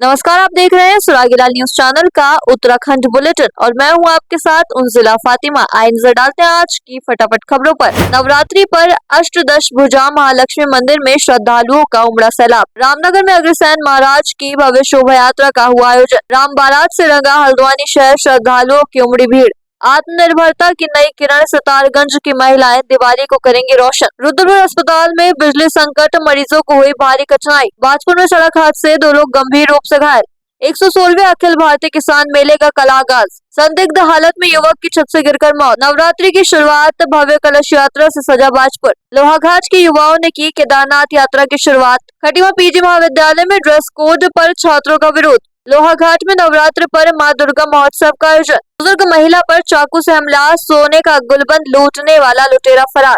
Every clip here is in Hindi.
नमस्कार, आप देख रहे हैं सुरागीलाल न्यूज चैनल का उत्तराखंड बुलेटिन और मैं हूं आपके साथ उनजिला फातिमा। आइए नजर डालते हैं आज की फटाफट खबरों पर। नवरात्रि पर अष्टदश भुजा महालक्ष्मी मंदिर में श्रद्धालुओं का उमड़ा सैलाब। रामनगर में अग्रसेन महाराज की भव्य शोभा यात्रा का हुआ आयोजन। राम बारात से रंगा हल्द्वानी शहर, श्रद्धालुओं की उमड़ी भीड़। आत्मनिर्भरता की नई किरण, सितारगंज की महिलाएं दिवाली को करेंगी रोशन। रुद्रपुर अस्पताल में बिजली संकट, मरीजों को हुई भारी कठिनाई। बाजपुर में सड़क हादसे, 2 लोग गंभीर रूप से घायल। 116वें अखिल भारतीय किसान मेले का कल आगाज। संदिग्ध हालत में युवक की छत से गिरकर मौत। नवरात्रि की शुरुआत भव्य कलश यात्रा से सजा बाजपुर। लोहाघाट के युवाओं ने की केदारनाथ यात्रा की शुरुआत। खटीमा पीजी महाविद्यालय में ड्रेस कोड पर छात्रों का विरोध। लोहाघाट में नवरात्र पर मां दुर्गा महोत्सव का आयोजन। बुजुर्ग महिला पर चाकू से हमला, सोने का गुलबंद लूटने वाला लुटेरा फरार।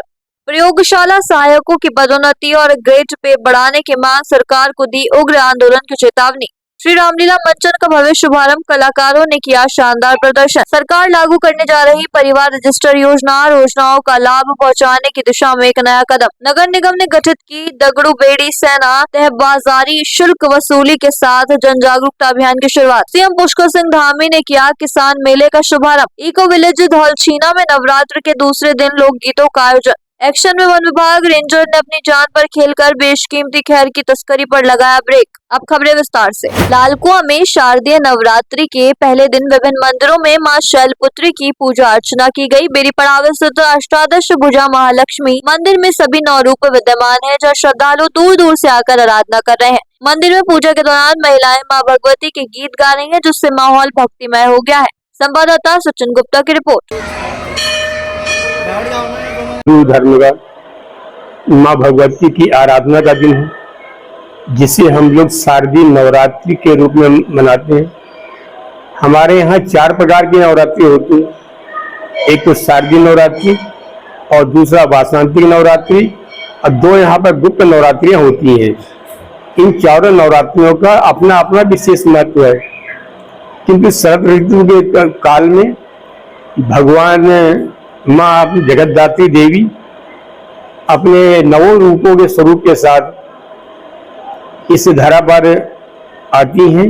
प्रयोगशाला सहायकों की पदोन्नति और ग्रेड पे बढ़ाने की मांग, सरकार को दी उग्र आंदोलन की चेतावनी। श्री रामलीला मंचन का भव्य शुभारंभ, कलाकारों ने किया शानदार प्रदर्शन। सरकार लागू करने जा रही परिवार रजिस्टर योजनाओं का लाभ पहुंचाने की दिशा में एक नया कदम। नगर निगम ने गठित की दगड़ू बेड़ी सेना, तहबाजारी शुल्क वसूली के साथ जन जागरूकता अभियान की शुरुआत। सीएम पुष्कर सिंह धामी ने किया किसान मेले का शुभारंभ। इको विलेज धौलछीना में नवरात्र के दूसरे दिन लोक गीतों का आयोजन। एक्शन में वन विभाग रेंजर ने अपनी जान पर खेलकर बेशकीमती खैर की तस्करी पर लगाया ब्रेक। अब खबरें विस्तार से। लालकुआं में शारदीय नवरात्रि के पहले दिन विभिन्न मंदिरों में मां शैलपुत्री की पूजा अर्चना की गई। बेरी पड़ाव स्थित अष्टादश भुजा महालक्ष्मी मंदिर में सभी 9 रूप विद्यमान है, जहाँ श्रद्धालु दूर दूर से आकर आराधना कर रहे हैं। मंदिर में पूजा के दौरान महिलाएं माँ भगवती के गीत गा रही है, जिससे माहौल भक्तिमय हो गया है। संवाददाता सचिन गुप्ता की रिपोर्ट। धर्म का माँ भगवती की आराधना का दिन है, जिसे हम लोग शारदीय नवरात्रि के रूप में मनाते हैं। हमारे यहाँ 4 प्रकार की नवरात्रि होती है। एक तो शारदीय नवरात्रि और दूसरा वासंतिक नवरात्रि और 2 यहाँ पर गुप्त नवरात्रियाँ होती हैं। इन चारों नवरात्रियों का अपना अपना विशेष महत्व है, किंतु शरद ऋतु के काल में भगवान माँ जगतदात्री देवी अपने 9 रूपों के स्वरूप के साथ इस धरा पर आती हैं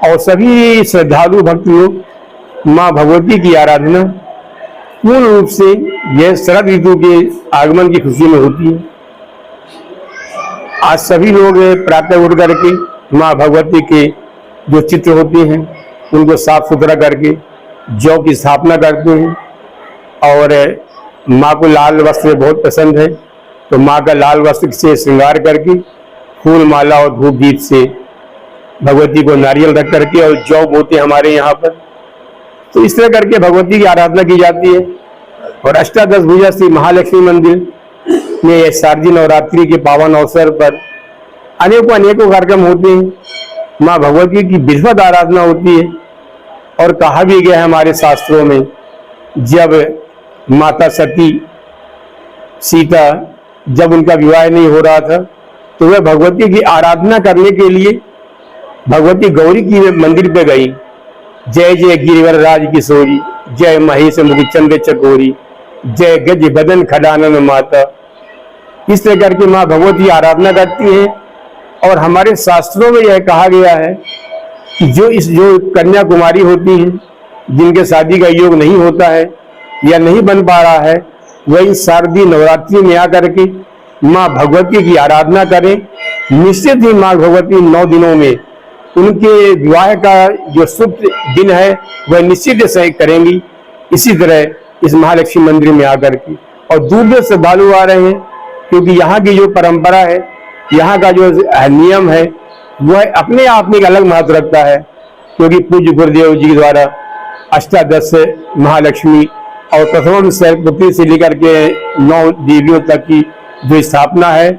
और सभी श्रद्धालु भक्त लोग माँ भगवती की आराधना पूर्ण रूप से यह शरद ऋतु के आगमन की खुशी में होती है। आज सभी लोग प्रातः उठ करके माँ भगवती के जो चित्र होते हैं उनको साफ सुथरा करके जौ की स्थापना करते हैं और माँ को लाल वस्त्र बहुत पसंद है, तो माँ का लाल वस्त्र से श्रृंगार करके फूल माला और धूप दीप से भगवती को नारियल रख करके और जौ बोते हमारे यहाँ पर, तो इस तरह करके भगवती की आराधना की जाती है। और अष्टादश भुजा श्री महालक्ष्मी मंदिर में शारदीय नवरात्रि के पावन अवसर पर अनेकों कार्यक्रम होते हैं। माँ भगवती की विधिवत आराधना होती है और कहा भी गया है हमारे शास्त्रों में, जब माता सती सीता जब उनका विवाह नहीं हो रहा था तो वह भगवती की आराधना करने के लिए भगवती गौरी की मंदिर पे गई। जय जय गिरिवर राज किशोरी, जय महेश मुखचंद्र चकोरी, जय गज बदन खडानन माता। इस तरह करके माँ भगवती आराधना करती है। और हमारे शास्त्रों में यह कहा गया है कि जो कन्या कुमारी होती है, जिनके शादी का योग नहीं होता है या नहीं बन पा रहा है, वही शारदीय नवरात्रि में आकर के माँ भगवती की आराधना करें। निश्चित ही माँ भगवती 9 दिनों में उनके विवाह का जो शुभ दिन है वह निश्चित से करेंगी। इसी तरह इस महालक्ष्मी मंदिर में आकर के और दूर दूर से श्रद्धालु आ रहे हैं, क्योंकि यहाँ की जो परंपरा है, यहाँ का जो नियम है, वह अपने आप में एक अलग महत्व रखता है। क्योंकि पूज्य गुरुदेव जी द्वारा अष्टादश महालक्ष्मी और प्रथम शैलपुत्री से लेकर के 9 देवियों तक की जो स्थापना है,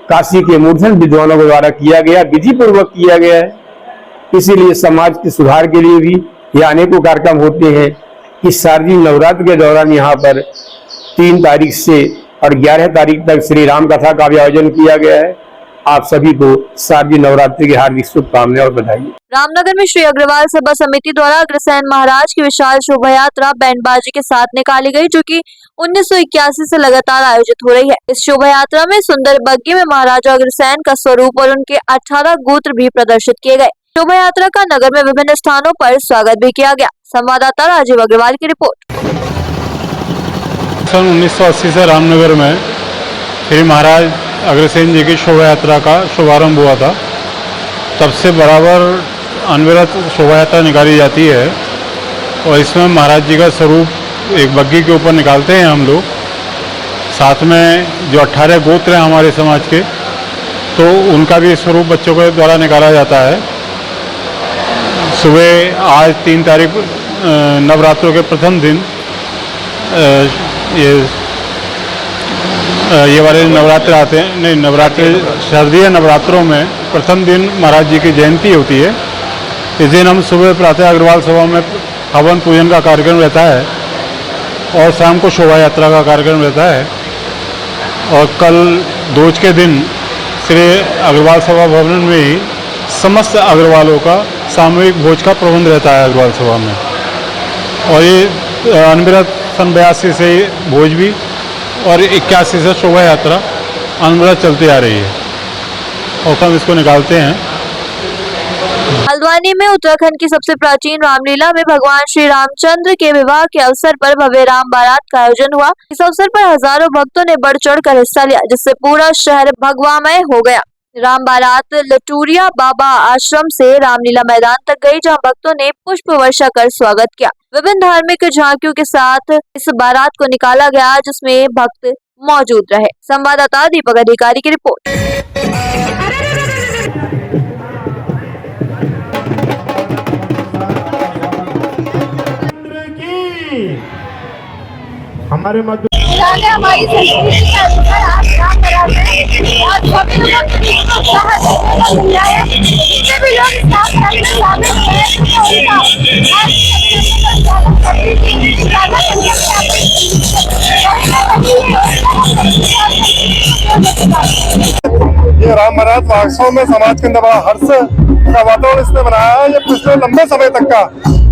काशी के मूर्धन विद्वानों के द्वारा किया गया, विधि पूर्वक किया गया है। इसीलिए समाज के सुधार के लिए भी यह अनेकों कार्यक्रम होते हैं। इस शारदीय नवरात्र के दौरान यहाँ पर 3 तारीख से और 11 तारीख तक श्री राम कथा का भी आयोजन किया गया है। आप सभी को शारदीय नवरात्रि की हार्दिक शुभकामनाएं और बधाई। रामनगर में श्री अग्रवाल सभा समिति द्वारा अग्रसेन महाराज की विशाल शोभा यात्रा बैंडबाजी के साथ निकाली गई, जो कि 1981 से लगातार आयोजित हो रही है। इस शोभा यात्रा में सुंदर बग्घी में महाराजा अग्रसेन का स्वरूप और उनके 18 गोत्र भी प्रदर्शित किए गए। शोभा यात्रा का नगर में विभिन्न स्थानों पर स्वागत भी किया गया। संवाददाता राजीव अग्रवाल की रिपोर्ट। सन 1980 से रामनगर में श्री महाराज अग्रसेन जी की शोभा यात्रा का शुभारंभ हुआ था। तब से बराबर अनवरत शोभा यात्रा निकाली जाती है और इसमें महाराज जी का स्वरूप एक बग्घी के ऊपर निकालते हैं हम लोग। साथ में जो 18 गोत्र हैं हमारे समाज के, तो उनका भी स्वरूप बच्चों के द्वारा निकाला जाता है। सुबह आज 3 तारीख नवरात्रों के प्रथम दिन ये वाले नवरात्र आते हैं। नहीं, नवरात्रि शारदीय नवरात्रों में प्रथम दिन महाराज जी की जयंती होती है। इस दिन हम सुबह प्रातः अग्रवाल सभा में हवन पूजन का कार्यक्रम रहता है और शाम को शोभा यात्रा का कार्यक्रम रहता है। और कल दोज के दिन श्री अग्रवाल सभा भवन में ही समस्त अग्रवालों का सामूहिक भोज का प्रबंध रहता है अग्रवाल सभा में। और ये अनवरत सन 82 से भोज भी और 81 से शोभा यात्रा अनवरत चलती आ रही है और हम इसको निकालते हैं। हल्द्वानी में उत्तराखंड की सबसे प्राचीन रामलीला में भगवान श्री रामचंद्र के विवाह के अवसर पर भव्य राम बारात का आयोजन हुआ। इस अवसर पर हजारों भक्तों ने बढ़ चढ़ कर हिस्सा लिया, जिससे पूरा शहर भगवामय हो गया। राम बारात लटूरिया बाबा आश्रम से रामलीला मैदान तक गई, जहां भक्तों ने पुष्प वर्षा कर स्वागत किया। विभिन्न धार्मिक झांकियों के साथ इस बारात को निकाला गया, जिसमें भक्त मौजूद रहे। संवाददाता दीपक अधिकारी की रिपोर्ट। हमारे मध्य हमारी संस्कृति का आज राम बारात है और सभी लोग इसको उत्साह मिल रहा है। जितने भी लोग इस राम बारात में शामिल हुए हैं उनका ये राम बारात वास्तव में समाज के अंदर बड़ा हर्ष का वातावरण इसने बनाया है। ये पिछले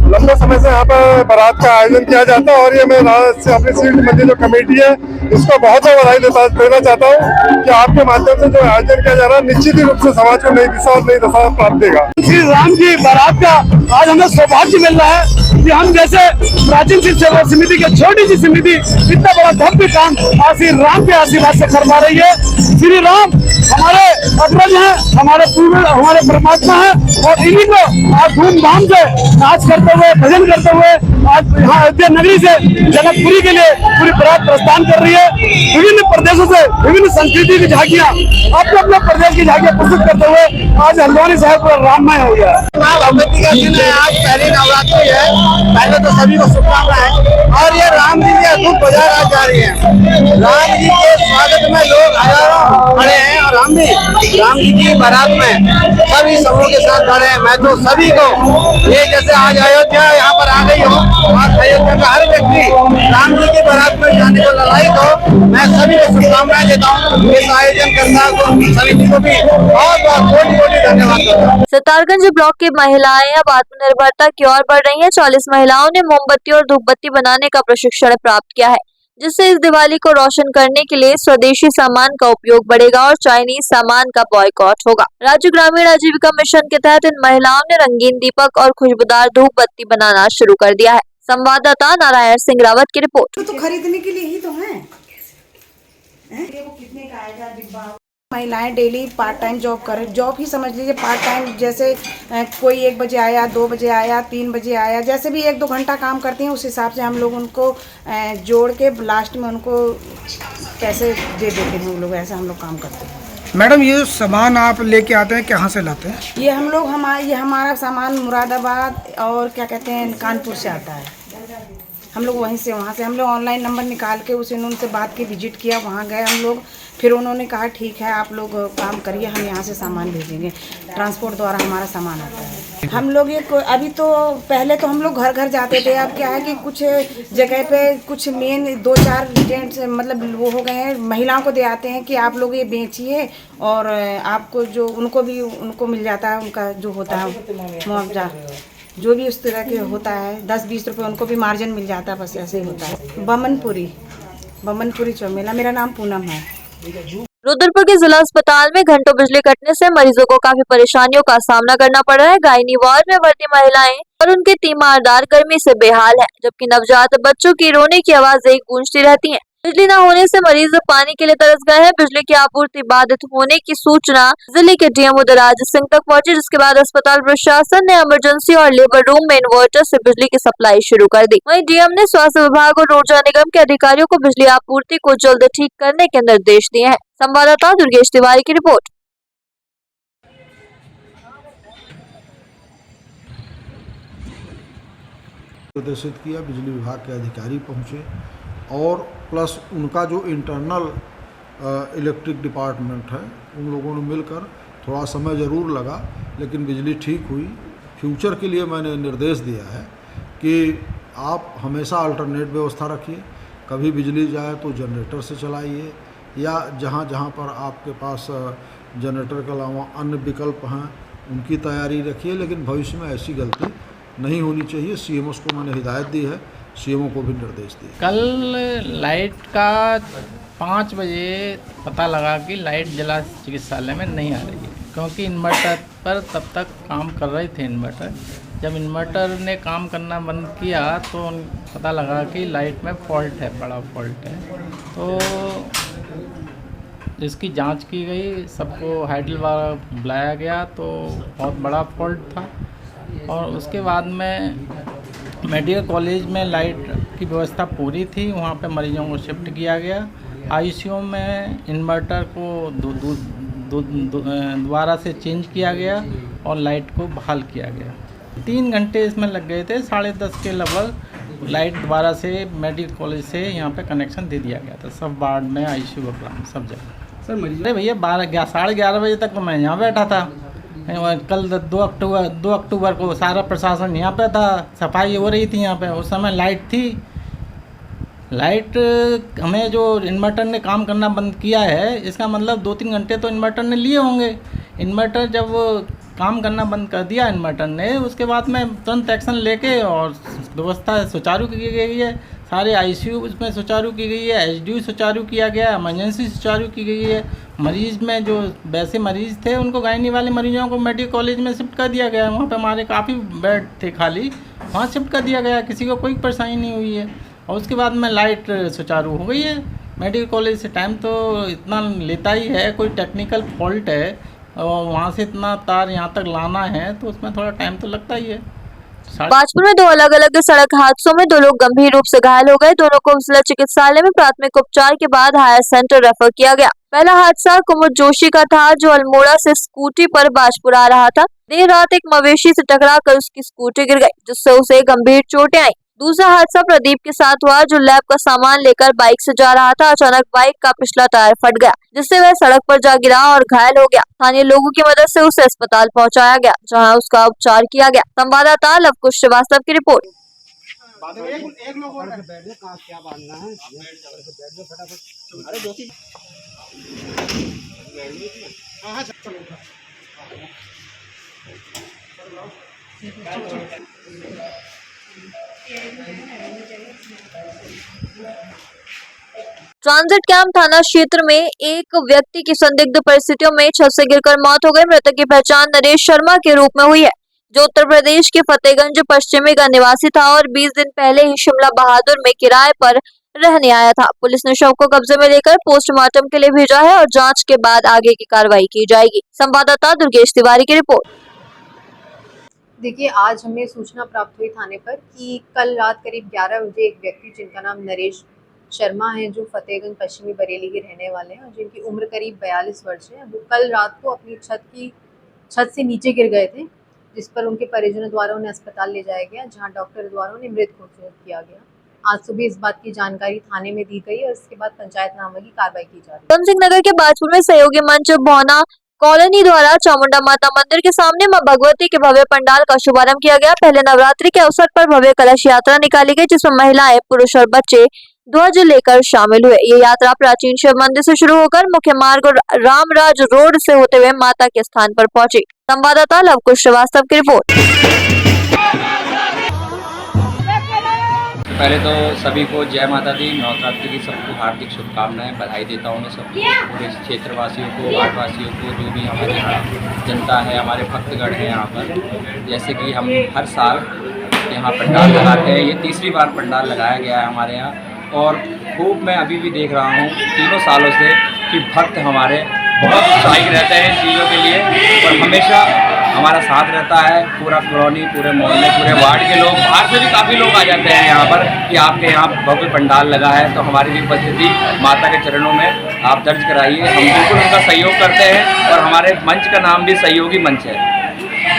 लंबे समय से यहाँ पर बारात का आयोजन किया जाता है और ये मैं अपनी सीट मंदिर जो कमेटी है इसको बहुत बहुत बधाई देना चाहता हूँ कि आपके माध्यम से जो आयोजन किया जा रहा है निश्चित ही रूप से समाज को नई दिशा और नई दशा प्राप्त देगा। श्री राम की बारात का आज हमें सौभाग्य मिल रहा है कि हम जैसे प्राचीन शिव सेवा समिति की छोटी सी समिति इतना बड़ा भव्य काम आज श्री राम के आशीर्वाद से कर पा रही है। श्री राम हमारे अग्रज हैं, हमारे परमात्मा हैं और इन्हीं को आज धूमधाम से नाच करते हुए भजन करते हुए आज यहाँ अयोध्या नगरी से जनकपुरी के लिए पूरी बारात प्रस्थान कर रही है। विभिन्न प्रदेशों से विभिन्न संस्कृति की झांकियाँ अपने अपने प्रदेश की झांकियाँ प्रस्तुत करते हुए आज हल्द्वानी शहर पूरा राममय हो गया है। भगवती का दिन है, आज पहली नवरात्रि है। पहले तो सभी को शुभकामनाएं। और ये राम जी की अद्भुत बाजार आज जा रही है। राम जी के स्वागत में लोग हजारों खड़े हैं और हम भी राम जी की बारात में सभी समूह के साथ खड़े हैं। मैं तो सभी को ये जैसे आज अयोध्या यहाँ पर आ गई हो, आज अयोध्या का हर व्यक्ति राम जी की बारात में जाने को ललायित हो, मैं सभी को शुभकामनाएं देता हूँ। इस आयोजन करता समिति को भी बहुत बहुत कोटि धन्यवाद देता हूँ। सितारगंज ब्लॉक की महिलाएं अब आत्मनिर्भरता की ओर बढ़ रही हैं। 40 महिलाओं ने मोमबत्ती और धूपबत्ती बनाने का प्रशिक्षण प्राप्त किया है, जिससे इस दिवाली को रोशन करने के लिए स्वदेशी सामान का उपयोग बढ़ेगा और चाइनीज सामान का बॉयकॉट होगा। राज्य ग्रामीण आजीविका मिशन के तहत इन महिलाओं ने रंगीन दीपक और खुशबूदार धूपबत्ती बनाना शुरू कर दिया है। संवाददाता नारायण सिंह रावत की रिपोर्ट। तो खरीदने के लिए ही तो है। वो कितने का आएगा डिब्बा? महिलाएं डेली पार्ट टाइम जॉब कर, जॉब ही समझ लीजिए पार्ट टाइम। जैसे कोई 1 बजे आया, 2 बजे आया, 3 बजे आया, जैसे भी 1-2 घंटा काम करती हैं उस हिसाब से हम लोग उनको जोड़ के लास्ट में उनको पैसे दे देते हैं। हम लोग ऐसे हम लोग काम करते हैं। मैडम ये सामान आप लेके आते हैं, कहाँ से लाते हैं? ये हम लोग हमारा सामान मुरादाबाद और क्या कहते हैं कानपुर से आता है। हम लोग वहीं से वहाँ से हम लोग ऑनलाइन नंबर निकाल के उनसे बात की, विजिट किया, वहाँ गए हम लोग। फिर उन्होंने कहा ठीक है आप लोग काम करिए, हम यहाँ से सामान भेजेंगे। ट्रांसपोर्ट द्वारा हमारा सामान आता है। हम लोग ये अभी तो पहले तो हम लोग घर घर जाते थे। अब क्या है कि कुछ जगह पे कुछ मेन 2-4 जेंट्स मतलब वो हो गए हैं, महिलाओं को दे आते हैं कि आप लोग ये बेचिए और आपको जो उनको मिल जाता है, उनका जो होता है मुआवजा जो भी उस तरह के होता है 10-20 रुपये उनको भी मार्जिन मिल जाता है। बस ऐसे ही होता है। बमनपुरी चौमेला। मेरा नाम पूनम है। रुद्रपुर के जिला अस्पताल में घंटों बिजली कटने से मरीजों को काफी परेशानियों का सामना करना पड़ रहा है। गायनी वार्ड में भर्ती महिलाएं और उनके तीमारदार गर्मी से बेहाल हैं, जबकि नवजात बच्चों की रोने की आवाजें गूंजती रहती हैं। बिजली न होने से मरीज पानी के लिए तरस गए हैं। बिजली की आपूर्ति बाधित होने की सूचना जिले के डीएम उदयराज सिंह तक पहुंची, जिसके बाद अस्पताल प्रशासन ने इमरजेंसी और लेबर रूम में इन्वर्टर से बिजली की सप्लाई शुरू कर दी। वहीं डीएम ने स्वास्थ्य विभाग और ऊर्जा निगम के अधिकारियों को बिजली आपूर्ति को जल्द ठीक करने के निर्देश दिए हैं। संवाददाता दुर्गेश तिवारी की रिपोर्ट। प्रदर्शित किया, बिजली विभाग के अधिकारी पहुंचे और प्लस उनका जो इंटरनल इलेक्ट्रिक डिपार्टमेंट है उन लोगों ने मिलकर थोड़ा समय ज़रूर लगा, लेकिन बिजली ठीक हुई। फ्यूचर के लिए मैंने निर्देश दिया है कि आप हमेशा अल्टरनेट व्यवस्था रखिए, कभी बिजली जाए तो जनरेटर से चलाइए या जहाँ जहाँ पर आपके पास जनरेटर के अलावा अन्य विकल्प हैं उनकी तैयारी रखिए, लेकिन भविष्य में ऐसी गलती नहीं होनी चाहिए। सीएमओ को मैंने हिदायत दी है, सीएमओ को भी निर्देश दिए। कल लाइट का 5 बजे पता लगा कि लाइट जिला चिकित्सालय में नहीं आ रही है, क्योंकि इन्वर्टर पर तब तक काम कर रहे थे इन्वर्टर। जब इन्वर्टर ने काम करना बंद किया तो पता लगा कि लाइट में फॉल्ट है, बड़ा फॉल्ट है। तो इसकी जांच की गई, सबको हाइडल वाला बुलाया गया, तो बहुत बड़ा फॉल्ट था। और उसके बाद में मेडिकल कॉलेज में लाइट की व्यवस्था पूरी थी, वहाँ पे मरीजों को शिफ्ट किया गया। आईसीयू में इन्वर्टर को दोबारा से चेंज किया गया और लाइट को बहाल किया गया। 3 घंटे इसमें लग गए थे। 10:30 के लगभग लाइट दोबारा से मेडिकल कॉलेज से यहाँ पे कनेक्शन दे दिया गया था, सब वार्ड में, आईसीयू में, सब जगह। सर अरे भैया 11:30 बजे तक तो मैं यहाँ बैठा था। कल 2 अक्टूबर को सारा प्रशासन यहाँ पे था, सफाई हो रही थी यहाँ पे, उस समय लाइट थी। लाइट हमें जो इन्वर्टर ने काम करना बंद किया है, इसका मतलब 2-3 घंटे तो इन्वर्टर ने लिए होंगे। इन्वर्टर जब काम करना बंद कर दिया इन्वर्टर ने, उसके बाद में तुरंत एक्शन लेके और व्यवस्था सुचारू की गई है। सारे आईसीयू उसमें सुचारू की गई है, एचडीयू सुचारू किया गया है, इमरजेंसी सुचारू की गई है। मरीज में जो वैसे मरीज थे उनको गायनी वाले मरीजों को मेडिकल कॉलेज में शिफ्ट कर दिया गया है। वहाँ पे हमारे काफ़ी बेड थे खाली, वहाँ शिफ्ट कर दिया गया, किसी को कोई परेशानी नहीं हुई है। और उसके बाद में लाइट सुचारू हो गई है। मेडिकल कॉलेज से टाइम तो इतना लेता ही है, कोई टेक्निकल फॉल्ट है और वहाँ से इतना तार यहाँ तक लाना है तो उसमें थोड़ा टाइम तो लगता ही है। बाजपुर में 2 अलग अलग सड़क हादसों में 2 लोग गंभीर रूप से घायल हो गए। दोनों को जिला चिकित्सालय में प्राथमिक उपचार के बाद हायर सेंटर रेफर किया गया। पहला हादसा कुमुद जोशी का था, जो अल्मोड़ा से स्कूटी पर बाजपुर आ रहा था। देर रात एक मवेशी से टकराकर उसकी स्कूटी गिर गई, जिससे उसे गंभीर चोटें आई। दूसरा हादसा प्रदीप के साथ हुआ, जो लैब का सामान लेकर बाइक से जा रहा था। अचानक बाइक का पिछला टायर फट गया, जिससे वह सड़क पर जा गिरा और घायल हो गया। स्थानीय लोगों की मदद से उसे अस्पताल पहुंचाया गया, जहां उसका उपचार किया गया। संवाददाता लवकुश श्रीवास्तव की रिपोर्ट। ट्रांजिट कैंप थाना क्षेत्र में एक व्यक्ति की संदिग्ध परिस्थितियों में छत से गिरकर मौत हो गई। मृतक की पहचान नरेश शर्मा के रूप में हुई है, जो उत्तर प्रदेश के फतेहगंज पश्चिमी का निवासी था और 20 दिन पहले ही शिमला बहादुर में किराए पर रहने आया था। पुलिस ने शव को कब्जे में लेकर पोस्टमार्टम के लिए भेजा है और जांच के बाद आगे की कार्रवाई की जाएगी। संवाददाता दुर्गेश तिवारी की रिपोर्ट। देखिए, आज हमें सूचना प्राप्त हुई थाने पर कि कल रात करीब 11 बजे एक व्यक्ति जिनका नाम नरेश शर्मा है, जो फतेहगंज पश्चिमी बरेली के रहने वाले हैं और जिनकी उम्र करीब 42 वर्ष है, वो कल रात को अपनी छत से नीचे गिर गए थे, जिस पर उनके परिजनों द्वारा उन्हें अस्पताल ले जाया गया, जहां डॉक्टर द्वारा उन्हें मृत घोषित किया गया। आज सुबह इस बात की जानकारी थाने में दी गई और इसके बाद पंचायतनामा की कार्रवाई की जा रही है। उधम सिंह नगर के बाजपुर में सहयोगी मंच भौना कॉलोनी द्वारा चामुंडा माता मंदिर के सामने मां भगवती के भव्य पंडाल का शुभारंभ किया गया। पहले नवरात्रि के अवसर पर भव्य कलश यात्रा निकाली गई, जिसमें महिलाएं, पुरुष और बच्चे ध्वज लेकर शामिल हुए। ये यात्रा प्राचीन शिव मंदिर से शुरू होकर मुख्य मार्ग रामराज रोड से होते हुए माता के स्थान पर पहुंची। संवाददाता लवकुश श्रीवास्तव की रिपोर्ट। पहले तो सभी को जय माता दी, नवरात्रि की सबको हार्दिक शुभकामनाएं, बधाई देता हूँ मैं सबको, पूरे क्षेत्रवासियों को, वार्डवासियों को, जो भी हमारे यहाँ जनता है, हमारे भक्तगण हैं यहाँ पर। जैसे कि हम हर साल यहाँ पंडाल लगाते हैं, ये तीसरी बार पंडाल लगाया गया है हमारे यहाँ। और खूब मैं अभी भी देख रहा हूँ 3 सालों से कि भक्त हमारे बहुत उत्साहित रहते हैं इन चीज़ों के लिए और हमेशा हमारा साथ रहता है। पूरा कॉलोनी, पूरे मोहल्ले, पूरे वार्ड के लोग, बाहर से भी काफ़ी लोग आ जाते हैं यहाँ पर कि आपके यहाँ भव्य पंडाल लगा है, तो हमारी भी उपस्थिति माता के चरणों में आप दर्ज कराइए। हम बिल्कुल उनका सहयोग करते हैं और हमारे मंच का नाम भी सहयोगी मंच है।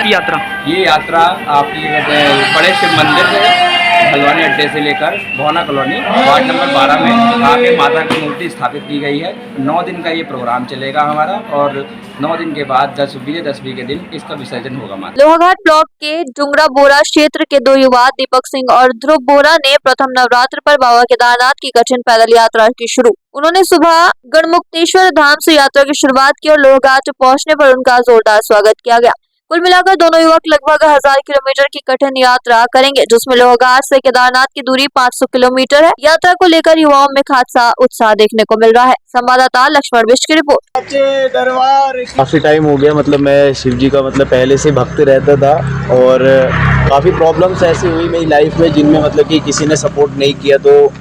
ये यात्रा आपकी कहते हैं बड़े शिव मंदिर से हल्द्वानी अड्डे से लेकर भोना कॉलोनी वार्ड नंबर 12 में यहाँ पे माता की मूर्ति स्थापित की गई है। 9 दिन का ये प्रोग्राम चलेगा हमारा और 9 दिन के बाद विजयदशमी के दिन इसका विसर्जन होगा। माता लोहाघाट ब्लॉक के डुंगरा बोरा क्षेत्र के 2 युवा दीपक सिंह और ध्रुव बोरा ने प्रथम नवरात्र पर बाबा केदारनाथ की कठिन पैदल यात्रा की शुरू। उन्होंने सुबह गढ़मुक्तेश्वर धाम से यात्रा की शुरुआत की और लोहाघाट पहुंचने पर उनका जोरदार स्वागत किया गया। कुल मिलाकर दोनों युवक लगभग 1000 किलोमीटर की कठिन यात्रा करेंगे, जिसमें लोहाघाट से केदारनाथ की दूरी 500 किलोमीटर है। यात्रा को लेकर युवाओं में खासा उत्साह देखने को मिल रहा है। संवाददाता लक्ष्मण बिष्ट की रिपोर्ट। काफी टाइम हो गया, मतलब मैं शिव जी का पहले से भक्त रहता था और काफी प्रॉब्लम्स ऐसी हुई मेरी लाइफ में जिनमें कि किसी ने सपोर्ट नहीं किया, तो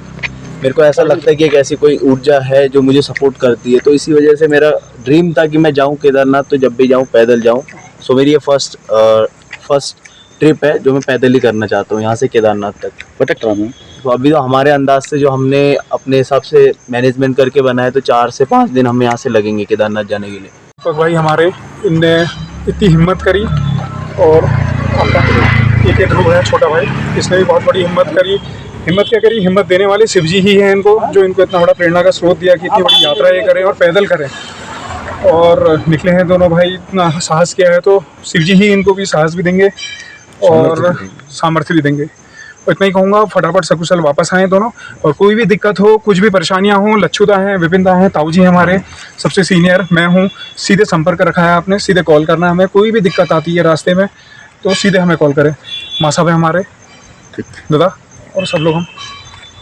मेरे को ऐसा लगता है कि एक ऐसी कोई ऊर्जा है जो मुझे सपोर्ट करती है। तो इसी वजह से मेरा ड्रीम था कि मैं जाऊं केदारनाथ, तो जब भी जाऊं पैदल जाऊं। सो मेरी ये फर्स्ट ट्रिप है जो मैं पैदल ही करना चाहता हूँ यहाँ से केदारनाथ तक। भटक रहा हूँ तो अभी तो हमारे अंदाज से जो हमने अपने हिसाब से मैनेजमेंट करके बनाया, तो 4 से 5 दिन हमें यहाँ से लगेंगे केदारनाथ जाने के लिए। तो भाई हमारे इनने इतनी हिम्मत करी और एक ध्रुव है छोटा भाई, इसने भी बहुत बड़ी हिम्मत करी। हिम्मत क्या करी, हिम्मत देने वाले शिव जी ही हैं इनको, जो इनको इतना बड़ा प्रेरणा का स्रोत दिया कि इतनी बड़ी यात्रा ये करें और पैदल करें। और निकले हैं दोनों भाई, इतना साहस किया है तो शिव जी ही इनको भी साहस भी देंगे और सामर्थ्य भी देंगे। और इतना ही कहूँगा, फटाफट सकुशल वापस आएँ दोनों। और कोई भी दिक्कत हो, कुछ भी परेशानियाँ हों, लच्छुदा हैं, विपिनदा हैं, ताऊ जी हैं हमारे सबसे सीनियर, मैं हूँ, सीधे संपर्क रखा है आपने, सीधे कॉल करना है हमें। कोई भी दिक्कत आती है रास्ते में तो सीधे हमें कॉल करें। माँ साहब है हमारे, दादा और सब लोग हम,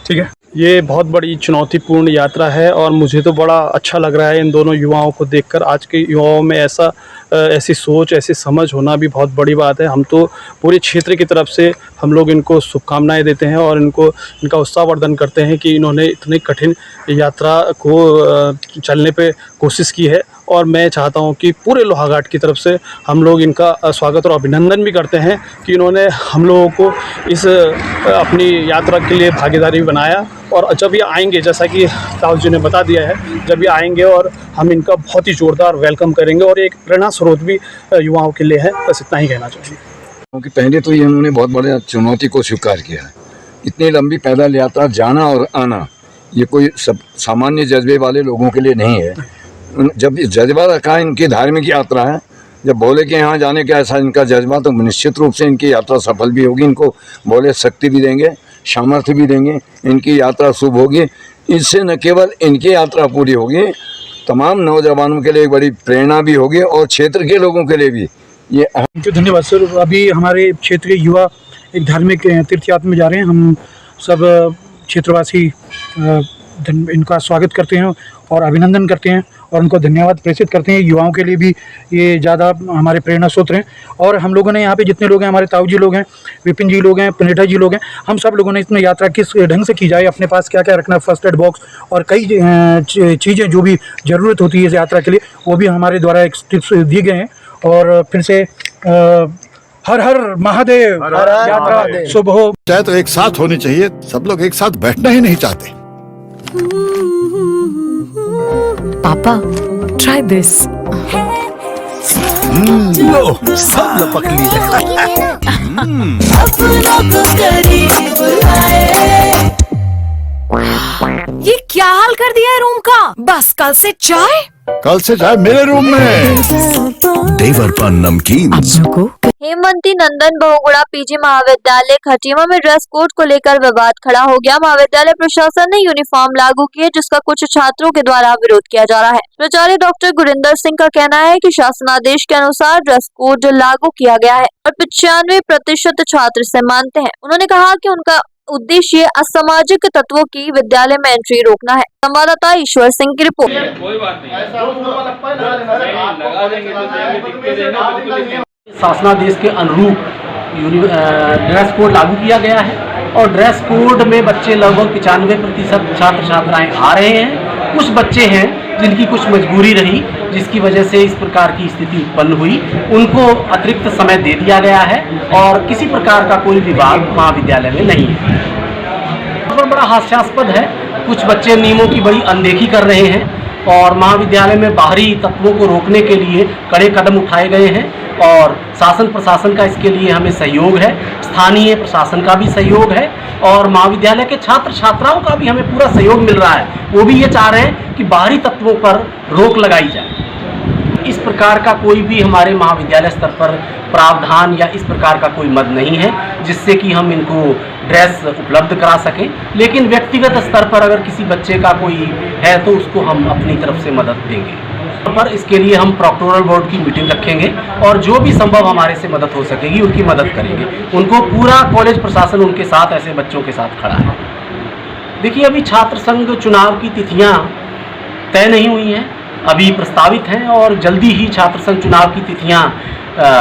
ठीक है। ये बहुत बड़ी चुनौतीपूर्ण यात्रा है और मुझे तो बड़ा अच्छा लग रहा है इन दोनों युवाओं को देखकर। आज के युवाओं में ऐसी सोच, ऐसी समझ होना भी बहुत बड़ी बात है। हम तो पूरे क्षेत्र की तरफ से हम लोग इनको शुभकामनाएं देते हैं और इनका उत्साहवर्धन करते हैं कि इन्होंने इतनी कठिन यात्रा को चलने पे कोशिश की है। और मैं चाहता हूं कि पूरे लोहाघाट की तरफ से हम लोग इनका स्वागत और अभिनंदन भी करते हैं कि इन्होंने हम लोगों को इस अपनी यात्रा के लिए भागीदारी बनाया। और जब ये आएंगे, जैसा कि ताऊ जी ने बता दिया है, जब ये आएंगे और हम इनका बहुत ही ज़ोरदार वेलकम करेंगे और एक प्रेरणा स्रोत भी युवाओं के लिए है। बस इतना ही कहना चाहिए। क्योंकि पहले तो ये उन्होंने बहुत बड़े चुनौती को स्वीकार किया है। इतनी लंबी पैदल यात्रा जाना और आना, ये कोई सब सामान्य जज्बे वाले लोगों के लिए नहीं है। जब जज्बा रखा है, इनकी धार्मिक यात्रा है, जब बोले कि यहाँ जाने का ऐसा इनका जज्बा, तो निश्चित रूप से इनकी यात्रा सफल भी होगी। इनको बोले शक्ति भी देंगे, सामर्थ्य भी देंगे, इनकी यात्रा शुभ होगी। इससे न केवल इनकी यात्रा पूरी होगी, तमाम नौजवानों के लिए एक बड़ी प्रेरणा भी होगी और क्षेत्र के लोगों के लिए भी ये धन्यवाद सर। अभी हमारे क्षेत्र के युवा एक धार्मिक तीर्थ यात्रा में जा रहे हैं। हम सब क्षेत्रवासी इनका स्वागत करते हैं और अभिनंदन करते हैं और उनको धन्यवाद प्रेषित करते हैं। युवाओं के लिए भी ये ज़्यादा हमारे प्रेरणा स्रोत हैं। और हम लोगों ने यहाँ पे जितने लोग हैं, हमारे ताऊ जी लोग हैं, विपिन जी लोग हैं, पनेठा जी लोग हैं, हम सब लोगों ने इसमें यात्रा किस ढंग से की जाए, अपने पास क्या क्या रखना, फर्स्ट एड बॉक्स और कई चीज़ें जो भी ज़रूरत होती है इस यात्रा के लिए, वो भी हमारे द्वारा एक टिप्स दिए गए हैं। और फिर से हर हर महादेव, यात्रा शुभ हो। चाहे तो एक साथ होनी चाहिए, सब लोग एक साथ बैठना ही नहीं चाहते। पापा, try this. लो, सब लपक लिए। ये क्या हाल कर दिया है रूम का? बस कल से चाय मेरे रूम में। देवर पान नमकीन। हेमवती नंदन बहुगुणा पीजी महाविद्यालय खटीमा में ड्रेस कोड को लेकर विवाद खड़ा हो गया। महाविद्यालय प्रशासन ने यूनिफॉर्म लागू की है, जिसका कुछ छात्रों के द्वारा विरोध किया जा रहा है। प्राचार्य डॉक्टर गुरिंदर सिंह का कहना है कि शासनादेश के अनुसार ड्रेस कोड लागू किया गया है और 95% छात्र इसे मानते हैं। उन्होंने कहा कि उनका उद्देश्य असामाजिक तत्वों की विद्यालय में एंट्री रोकना है। संवाददाता ईश्वर सिंह की रिपोर्ट। कोई बात नहीं। शासनादेश के अनुरूप ड्रेस कोड लागू किया गया है और ड्रेस कोड में बच्चे लगभग 95% छात्र छात्राएं आ रहे हैं। कुछ बच्चे हैं जिनकी कुछ मजबूरी रही, जिसकी वजह से इस प्रकार की स्थिति उत्पन्न हुई, उनको अतिरिक्त समय दे दिया गया है और किसी प्रकार का कोई विवाद महाविद्यालय में नहीं है। और बड़ा हास्यास्पद है, कुछ बच्चे नियमों की बड़ी अनदेखी कर रहे हैं और महाविद्यालय में बाहरी तत्वों को रोकने के लिए कड़े कदम उठाए गए हैं और शासन प्रशासन का इसके लिए हमें सहयोग है, स्थानीय प्रशासन का भी सहयोग है और महाविद्यालय के छात्र छात्राओं का भी हमें पूरा सहयोग मिल रहा है। वो भी ये चाह रहे हैं कि बाहरी तत्वों पर रोक लगाई जाए। इस प्रकार का कोई भी हमारे महाविद्यालय स्तर पर प्रावधान या इस प्रकार का कोई मद नहीं है जिससे कि हम इनको ड्रेस उपलब्ध करा सकें, लेकिन व्यक्तिगत स्तर पर अगर किसी बच्चे का कोई है तो उसको हम अपनी तरफ से मदद देंगे। पर इसके लिए हम प्रोक्टोरल बोर्ड की मीटिंग रखेंगे और जो भी संभव हमारे से मदद हो सकेगी उनकी मदद करेंगे। उनको पूरा कॉलेज प्रशासन उनके साथ, ऐसे बच्चों के साथ खड़ा है। देखिए, अभी छात्र संघ चुनाव की तिथियां तय नहीं हुई हैं, अभी प्रस्तावित हैं और जल्दी ही छात्र संघ चुनाव की तिथियां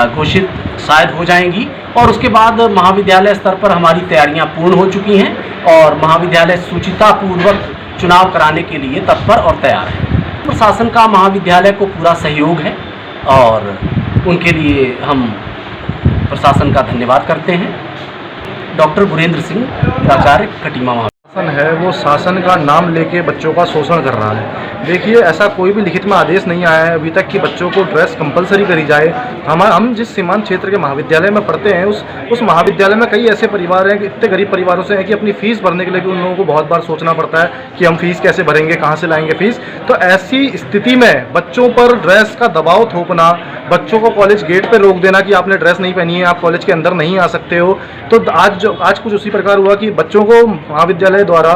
घोषित शायद हो जाएंगी और उसके बाद महाविद्यालय स्तर पर हमारी तैयारियां पूर्ण हो चुकी हैं और महाविद्यालय सूचितापूर्वक चुनाव कराने के लिए तत्पर और तैयार है। प्रशासन का महाविद्यालय को पूरा सहयोग है और उनके लिए हम प्रशासन का धन्यवाद करते हैं। डॉक्टर गुरेंद्र सिंह, प्राचार्य खटीमा महाविद्यालय। है वो शासन का नाम लेके बच्चों का शोषण कर रहा है। देखिए, ऐसा कोई भी लिखित में आदेश नहीं आया है अभी तक कि बच्चों को ड्रेस कंपलसरी करी जाए। हम जिस सीमांत क्षेत्र के महाविद्यालय में पढ़ते हैं उस महाविद्यालय में कई ऐसे परिवार हैं कि इतने गरीब परिवारों से हैं कि अपनी फीस भरने के लिए भी उन लोगों को बहुत बार सोचना पड़ता है कि हम फीस कैसे भरेंगे, कहाँ से लाएंगे फीस। तो ऐसी स्थिति में बच्चों पर ड्रेस का दबाव थोपना, बच्चों को कॉलेज गेट पर रोक देना कि आपने ड्रेस नहीं पहनी है, आप कॉलेज के अंदर नहीं आ सकते हो। तो आज कुछ उसी प्रकार हुआ कि बच्चों को महाविद्यालय द्वारा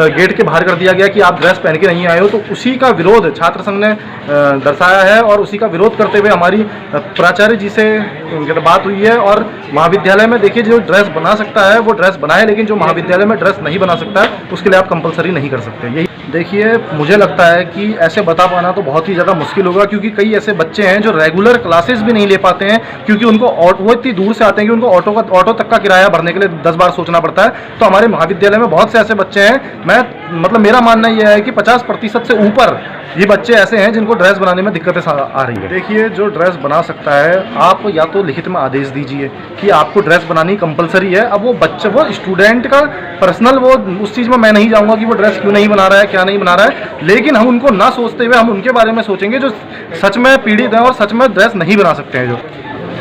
गेट के बाहर कर दिया गया कि आप ड्रेस पहन के नहीं आए हो। तो उसी का विरोध छात्र संघ ने दर्शाया है और उसी का विरोध करते हुए हमारी प्राचार्य जी से बात हुई है और महाविद्यालय में देखिए, जो ड्रेस बना सकता है वो ड्रेस बनाए, लेकिन जो महाविद्यालय में ड्रेस नहीं बना सकता है उसके लिए आप कंपलसरी नहीं कर सकते। यही देखिए, मुझे लगता है कि ऐसे बता पाना तो बहुत ही ज़्यादा मुश्किल होगा क्योंकि कई ऐसे बच्चे हैं जो रेगुलर क्लासेस भी नहीं ले पाते हैं क्योंकि उनको वो इतनी दूर से आते हैं कि उनको ऑटो तक का किराया भरने के लिए 10 बार सोचना पड़ता है। तो हमारे महाविद्यालय में बहुत से ऐसे बच्चे हैं, मेरा मानना यह है कि 50% से ऊपर ये बच्चे ऐसे हैं जिनको ड्रेस बनाने में दिक्कतें आ रही है। देखिए, जो ड्रेस बना सकता है, आप या तो लिखित में आदेश दीजिए कि आपको ड्रेस बनानी कंपलसरी है। अब वो बच्चे, वो स्टूडेंट का पर्सनल, वो उस चीज़ में मैं नहीं जाऊंगा कि वो ड्रेस क्यों नहीं बना रहा है, क्या नहीं बना रहा है, लेकिन हम उनको ना सोचते हुए हम उनके बारे में सोचेंगे जो सच में पीड़ित हैं और सच में ड्रेस नहीं बना सकते हैं। जो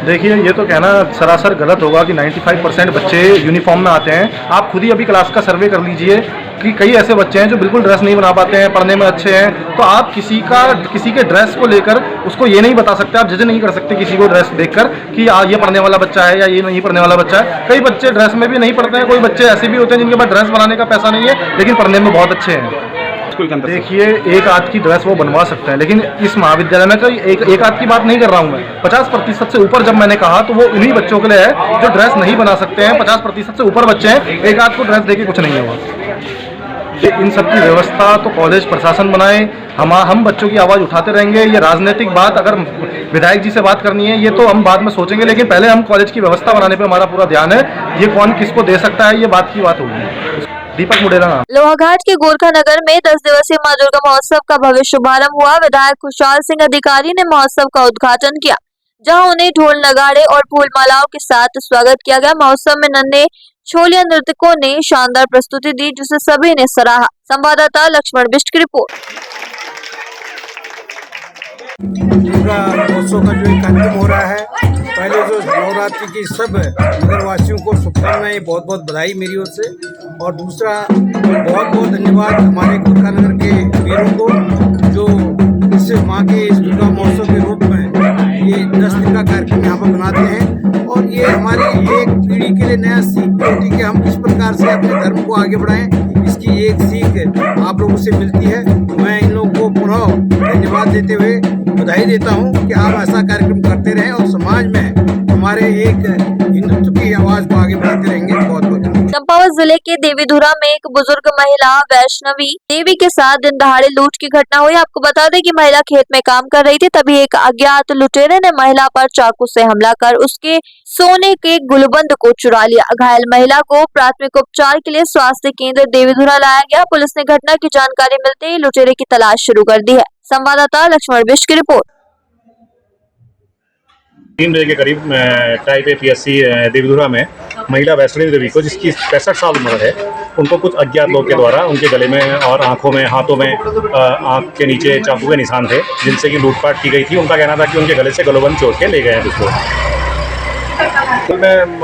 देखिए, ये तो कहना सरासर गलत होगा कि 95% बच्चे यूनिफॉर्म में आते हैं। आप खुद ही अभी क्लास का सर्वे कर लीजिए कि कई ऐसे बच्चे हैं जो बिल्कुल ड्रेस नहीं बना पाते हैं, पढ़ने में अच्छे हैं। तो आप किसी के ड्रेस को लेकर उसको ये नहीं बता सकते, आप जज नहीं कर सकते किसी को ड्रेस देखकर कि ये पढ़ने वाला बच्चा है या ये नहीं पढ़ने वाला बच्चा है। कई बच्चे ड्रेस में भी नहीं पढ़ते हैं, कोई बच्चे ऐसे भी होते हैं जिनके पास ड्रेस बनाने का पैसा नहीं है लेकिन पढ़ने में बहुत अच्छे हैं। देखिए, एक आध की ड्रेस वो बनवा सकते हैं, लेकिन इस महाविद्यालय में तो एक आध की बात नहीं कर रहा हूँ मैं। 50% से ऊपर जब मैंने कहा तो वो इन्हीं बच्चों के लिए है जो ड्रेस नहीं बना सकते हैं। 50% से ऊपर बच्चे हैं, एक आध को ड्रेस देके कुछ नहीं होगा। इन सब की व्यवस्था तो कॉलेज प्रशासन बनाए, हम बच्चों की आवाज़ उठाते रहेंगे। ये राजनीतिक बात अगर विधायक जी से बात करनी है ये तो हम बाद में सोचेंगे, लेकिन पहले हम कॉलेज की व्यवस्था बनाने पर हमारा पूरा ध्यान है। ये कौन किसको दे सकता है, ये बात की बात होगी। दीपक मुडेरा नाम। लोहाघाट के गोरखा नगर में 10 दिवसीय मां दुर्गा महोत्सव का भव्य शुभारंभ हुआ। विधायक खुशहाल सिंह अधिकारी ने महोत्सव का उद्घाटन किया, जहां उन्हें ढोल नगाड़े और फूल मालाओं के साथ स्वागत किया गया। महोत्सव में नन्हे छोलिया नर्तकों ने शानदार प्रस्तुति दी, जिसे सभी ने सराहा। संवाददाता लक्ष्मण बिष्ट की रिपोर्ट। दुर्गा महोत्सव का जो कार्यक्रम हो रहा है, पहले जो नवरात्रि की सब नगरवासियों को शुभकामनाएं, बहुत बहुत बधाई मेरी ओर से। और दूसरा, बहुत बहुत धन्यवाद हमारे गोरखा नगर के वीरों को जो इस माँ के इस दुर्गा महोत्सव के रूप में ये 10 दिन का कार्यक्रम यहाँ पर बनाते हैं। और ये हमारी एक पीढ़ी के लिए नया सीख होती है कि हम किस प्रकार से अपने धर्म को आगे बढ़ाएं। इसकी एक सीख आप लोगों से मिलती है। मैं इन लोगों को पुनः धन्यवाद देते हुए बधाई देता हूँ कि आप ऐसा कार्यक्रम करते रहें और समाज में हमारे एक हिंदुत्व की आवाज को आगे बढ़ाते रहेंगे। बहुत बहुत चंपावत जिले के देवीधुरा में एक बुजुर्ग महिला वैष्णवी देवी के साथ दिन दहाड़े लूट की घटना हुई। आपको बता दें कि महिला खेत में काम कर रही थी, तभी एक अज्ञात लुटेरे ने महिला पर चाकू से हमला कर उसके सोने के गुलबंद को चुरा लिया। घायल महिला को प्राथमिक उपचार के लिए स्वास्थ्य केंद्र देवीधुरा लाया गया। पुलिस ने घटना की जानकारी मिलते ही लुटेरे की तलाश शुरू कर दी है। संवाददाता लक्ष्मण बिष्ट की रिपोर्ट। 3 बजे के करीब टाइप ए PSC देवीधुरा में महिला वैष्णवी देवी को, जिसकी 65 साल उम्र है, उनको कुछ अज्ञात लोग के द्वारा उनके गले में और आंखों में, हाथों में, आंख के नीचे चाकू के निशान थे, जिनसे कि लूटपाट की गई थी। उनका कहना था कि उनके गले से गलोबंद चोट के ले गए हैं कुछ लोग।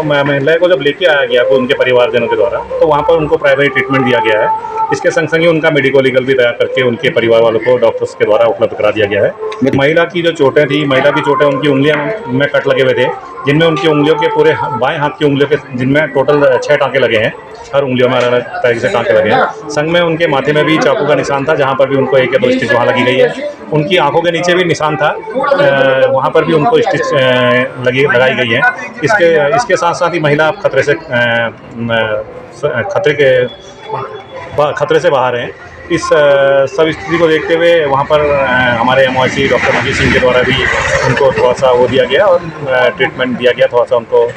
मैं महिला को जब लेके आया गया उनके परिवारजनों के द्वारा, तो वहाँ पर उनको प्राइमरी ट्रीटमेंट दिया गया है। इसके संग संग ही उनका मेडिको लीगल भी तैयार करके उनके परिवार वालों को डॉक्टर्स के द्वारा उपलब्ध करा दिया गया है। महिला की जो चोटें थी, महिला की चोटें, उनकी उंगलियां में कट लगे हुए थे, जिनमें उनकी उंगलियों के पूरे बाएं हाथ की उंगलियों के, जिनमें टोटल 6 टाँके लगे हैं। हर उंगलियों में अलग अलग तरीके से टाँके लगे हैं। संग में उनके माथे में भी चाकू का निशान था, जहाँ पर भी उनको 1 या 2 स्टिच वहाँ लगी गई है। उनकी आंखों के नीचे भी निशान था, वहाँ पर भी उनको स्टिच लगाई गई है। इसके साथ साथ ही महिला खतरे से बाहर हैं। इस सब स्थिति को देखते हुए वहाँ पर हमारे MOIC डॉक्टर मंजीत सिंह के द्वारा भी उनको थोड़ा सा वो दिया गया और ट्रीटमेंट दिया गया, थोड़ा सा उनको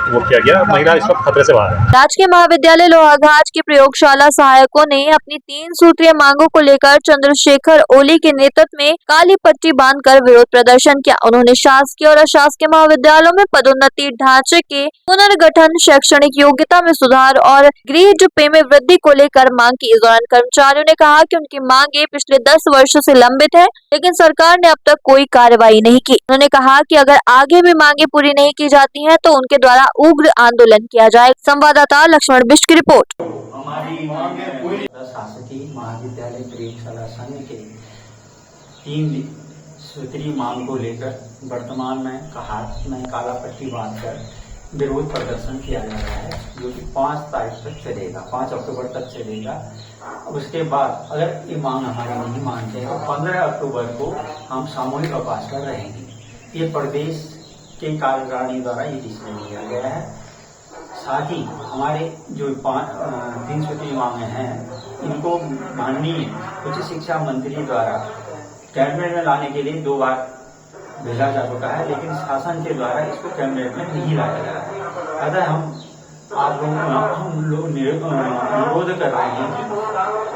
वो किया गया। महिला इस वक्त खतरे से बाहर है। राजकीय महाविद्यालय लोहाघाट के प्रयोगशाला सहायकों ने अपनी 3 सूत्रीय मांगों को लेकर चंद्रशेखर ओली के नेतृत्व में काली पट्टी बांधकर विरोध प्रदर्शन किया। उन्होंने शासकीय और अशासकीय महाविद्यालयों में पदोन्नति ढांचे के पुनर्गठन, शैक्षणिक योग्यता में सुधार और ग्रेड पे में वृद्धि को लेकर मांग की। इस दौरान कर्मचारियों ने कहा कि उनकी मांगे पिछले 10 वर्षों से लंबित है, लेकिन सरकार ने अब तक कोई कार्रवाई नहीं की। उन्होंने कहा कि अगर आगे भी मांगे पूरी नहीं की जाती हैं तो उनके द्वारा उग्र आंदोलन किया जाए। संवाददाता लक्ष्मण बिष्ट की रिपोर्ट। शासकीय महाविद्यालय प्रयोगशाला संघ के 3 सूत्रीय मांग को लेकर वर्तमान में हाथ में काला पट्टी बांधकर विरोध प्रदर्शन किया जा रहा है, जो कि 5 तारीख तक चलेगा, 5 अक्टूबर तक चलेगा। उसके बाद अगर ये मांग हमारी नहीं मानते तो 15 अक्टूबर को हम सामूहिक अवकाश पर रहेंगे। ये प्रदेश के कार्यकारिणी द्वारा ये डिसीजन लिया गया है। साथ ही हमारे जो 3 सूत्रीय मांगे हैं, इनको माननीय उच्च शिक्षा मंत्री द्वारा कैबिनेट में लाने के लिए 2 बार भेजा जा चुका है, लेकिन शासन के द्वारा इसको कैबिनेट में नहीं लाया गया है। अतः हम लोग निरोध कर रहे हैं कि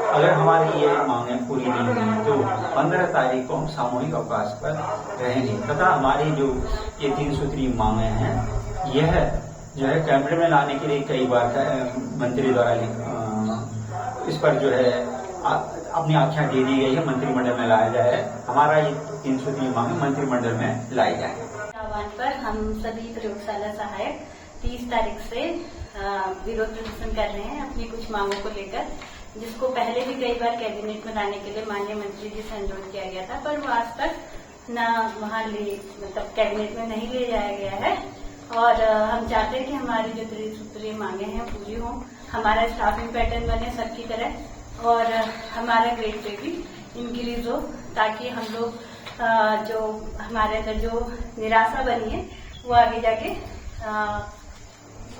अगर हमारी ये मांगे पूरी नहीं हुई तो 15 तारीख को हम सामूहिक अवकाश पर रहेंगे तथा हमारी जो ये 3 सूत्रीय मांगे हैं, यह जो है कैबिनेट में लाने के लिए कई बार मंत्री द्वारा इस पर जो है अपनी आख्या दे दी गई है, मंत्रिमंडल में लाया जाए। हमारा ये 3 सूत्रीय मांगे मंत्रिमंडल में लाई जाए। पर हम सभी प्रयोगशाला सहायक 30 तारीख से विरोध प्रदर्शन कर रहे हैं अपनी कुछ मांगों को लेकर, जिसको पहले भी कई बार कैबिनेट में लाने के लिए माननीय मंत्री जी से अनुरोध किया गया था, पर वो आज तक न वहाँ मतलब कैबिनेट में नहीं ले जाया गया है। और हम चाहते हैं कि हमारी जो 3 सूत्रीय मांगे हैं पूरी हों, हमारा स्टाफिंग पैटर्न बने सबकी तरह, और हमारा ग्रेड पे भी इंक्रीज हो, ताकि हम लोग जो हमारे अंदर जो निराशा बनी है वो आगे जाके